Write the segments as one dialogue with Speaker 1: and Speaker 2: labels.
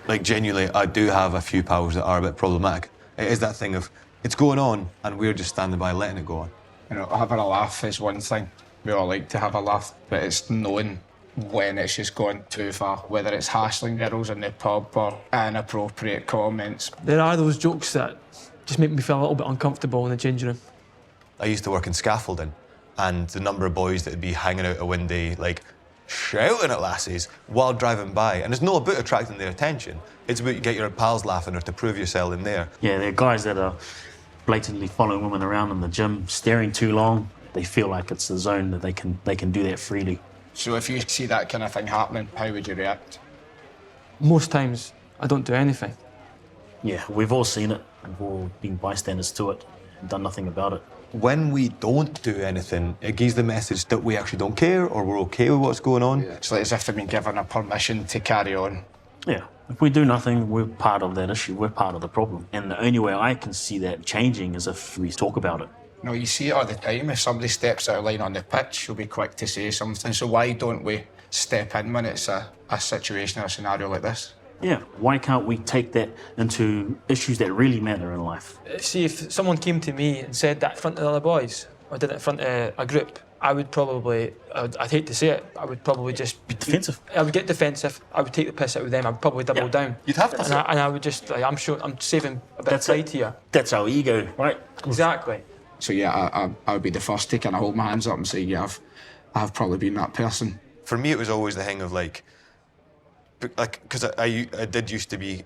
Speaker 1: Like, genuinely, I do have a few pals that are a bit problematic. It is that thing of, it's going on, and we're just standing by letting it go on.
Speaker 2: You know, having a laugh is one thing. We all like to have a laugh, but it's knowing when it's just gone too far, whether it's hassling girls in the pub or inappropriate comments.
Speaker 3: There are those jokes that just make me feel a little bit uncomfortable in the changing room.
Speaker 1: I used to work in scaffolding, and the number of boys that would be hanging out a window, like, shouting at lasses while driving by. And it's not about attracting their attention. It's about you get your pals laughing or to prove yourself in there.
Speaker 4: Yeah, there are guys that are blatantly following women around in the gym, staring too long. They feel like it's a zone that they can do that freely.
Speaker 2: So if you see that kind of thing happening, how would you react?
Speaker 3: Most times, I don't do anything.
Speaker 4: Yeah, we've all seen it. We've all been bystanders to it and done nothing about it.
Speaker 1: When we don't do anything, it gives the message that we actually don't care or we're okay with what's going on.
Speaker 2: It's like as if they've been given a permission to carry on.
Speaker 4: Yeah, if we do nothing, we're part of that issue, we're part of the problem. And the only way I can see that changing is if we talk about it.
Speaker 2: No, you see it all the time. If somebody steps out of line on the pitch, you'll be quick to say something. So why don't we step in when it's a situation or a scenario like this?
Speaker 4: Yeah, why can't we take that into issues that really matter in life?
Speaker 3: See, if someone came to me and said that in front of the other boys, or did it in front of a group, I would probably, I'd hate to say it, I would probably just...
Speaker 4: Be defensive.
Speaker 3: I would get defensive, I would take the piss out of them, I would probably double down.
Speaker 1: You'd have to.
Speaker 3: And I would just, like, I'm sure, I'm saving a bit of pride here.
Speaker 4: That's our ego, right?
Speaker 3: Exactly.
Speaker 2: So yeah, I would be the first to kind of hold my hands up and say, yeah, I've probably been that person.
Speaker 1: For me, it was always the thing of like, because I did used to be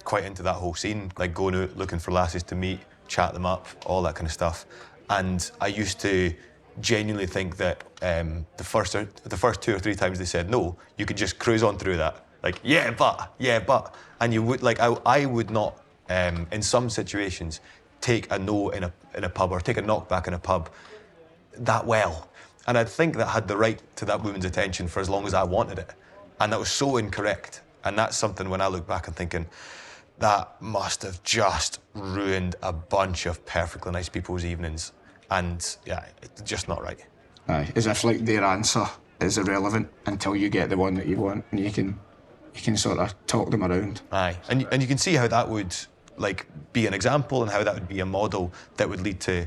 Speaker 1: quite into that whole scene, like going out looking for lasses to meet, chat them up, all that kind of stuff. And I used to genuinely think that the first 2 or 3 times they said no, you could just cruise on through that. Like, yeah, but. And you would, like, I would not, in some situations, take a no in a pub or take a knockback in a pub that well. And I think that had the right to that woman's attention for as long as I wanted it. And that was so incorrect. And that's something when I look back and thinking, that must have just ruined a bunch of perfectly nice people's evenings. And yeah, it's just not right.
Speaker 2: Aye, as if like their answer is irrelevant until you get the one that you want, and you can sort of talk them around.
Speaker 1: Aye, and you can see how that would like be an example and how that would be a model that would lead to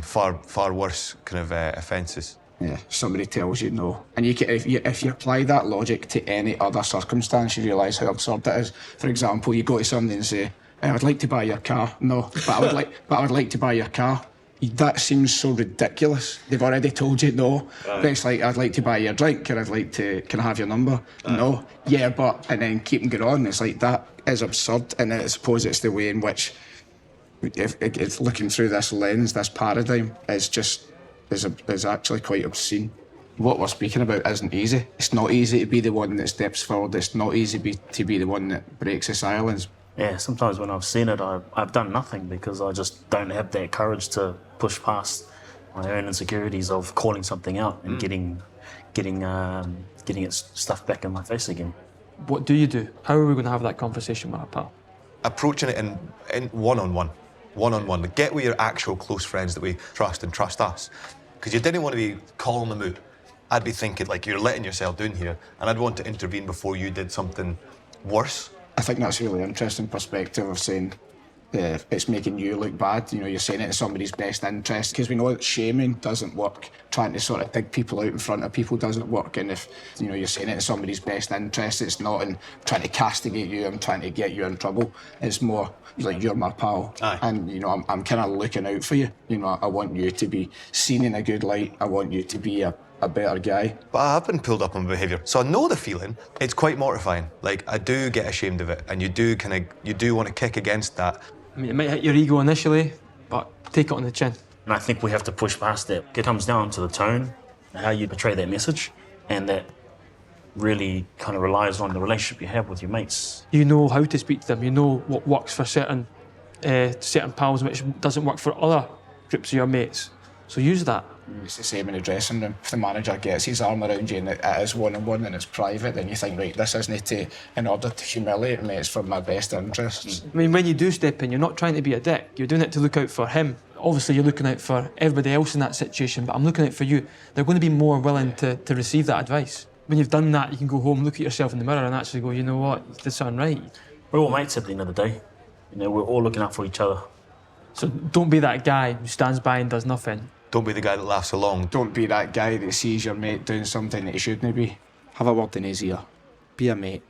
Speaker 1: far worse kind of offences.
Speaker 2: Yeah, somebody tells you no, and if you apply that logic to any other circumstance, you realise how absurd it is. For example, you go to somebody and say, "I would like to buy your car." No, but I would like to buy your car. That seems so ridiculous. They've already told you no. But it's like, "I'd like to buy your drink, or I'd like to, can I have your number?" No, yeah, but, and then keep going on. It's like, that is absurd, and I suppose it's the way in which, if looking through this lens, this paradigm is actually quite obscene. What we're speaking about isn't easy. It's not easy to be the one that steps forward. It's not easy to be the one that breaks the silence.
Speaker 4: Yeah, sometimes when I've seen it, I've done nothing because I just don't have that courage to push past my own insecurities of calling something out and getting it stuffed back in my face again.
Speaker 3: What do you do? How are we going to have that conversation with our pal?
Speaker 1: Approaching it in one-on-one. Get with your actual close friends that we trust and trust us. Because you didn't want to be calling them out. I'd be thinking, like, you're letting yourself down here, and I'd want to intervene before you did something worse.
Speaker 2: I think that's a really interesting perspective of saying it's making you look bad. You know, you're saying it in somebody's best interest, because we know that shaming doesn't work. Trying to sort of dig people out in front of people doesn't work. And if, you know, you're saying it in somebody's best interest, it's not in trying to castigate you, I'm trying to get you in trouble. It's more like, you're my pal.
Speaker 1: Aye.
Speaker 2: And, you know, I'm kind of looking out for you. You know, I want you to be seen in a good light. I want you to be a better guy.
Speaker 1: But I have been pulled up on behaviour, so I know the feeling. It's quite mortifying. Like, I do get ashamed of it, and you do want to kick against that.
Speaker 3: I mean, it might hit your ego initially, but take it on the chin.
Speaker 4: And I think we have to push past that. It comes down to the tone, how you portray that message, and that really kind of relies on the relationship you have with your mates.
Speaker 3: You know how to speak to them. You know what works for certain pals, which doesn't work for other groups of your mates. So use that.
Speaker 2: It's the same in the dressing room. If the manager gets his arm around you and it is one-on-one and it's private, then you think, right, this isn't in order to humiliate me, it's for my best interests.
Speaker 3: I mean, when you do step in, you're not trying to be a dick. You're doing it to look out for him. Obviously, you're looking out for everybody else in that situation, but I'm looking out for you. They're going to be more willing to receive that advice. when you've done that, you can go home, look at yourself in the mirror, and actually go, you know what, you did something right.
Speaker 4: We're all mates at the end of the day. You know, we're all looking out for each other.
Speaker 3: So don't be that guy who stands by and does nothing.
Speaker 1: Don't be the guy that laughs along.
Speaker 2: Don't be that guy that sees your mate doing something that he shouldn't be. Have a word in his ear. Be a mate.